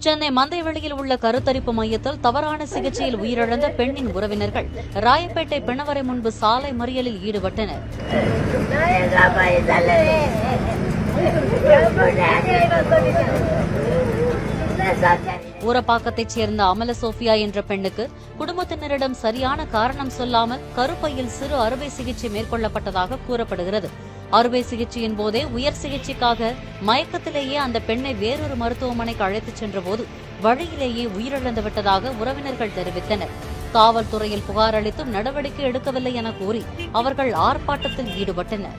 சென்னை மந்தைவெளியில் உள்ள கருத்தரிப்பு மையத்தில் தவறான சிகிச்சையில் உயிரிழந்த பெண்ணின் உறவினர்கள் ராயப்பேட்டை பிணவரை முன்பு சாலை மறியலில் ஈடுபட்டனர். ஊரப்பாக்கத்தைச் சேர்ந்த அமல சோபியா என்ற பெண்ணுக்கு குடும்பத்தினரிடம் சரியான காரணம் சொல்லாமல் கருப்பையில் சிறு அறுவை சிகிச்சை மேற்கொள்ளப்பட்டதாக கூறப்படுகிறது. அறுவை சிகிச்சையின் போதே உயர் சிகிச்சைக்காக மயக்கத்திலேயே அந்த பெண்ணை வேறொரு மருத்துவமனைக்கு அழைத்துச் சென்றபோது வழியிலேயே உயிரிழந்து விட்டதாக உறவினர்கள் தெரிவித்தனர். காவல்துறையில் புகார் அளித்தும் நடவடிக்கை எடுக்கவில்லை என கூறி அவர்கள் ஆர்ப்பாட்டத்தில் ஈடுபட்டனர்.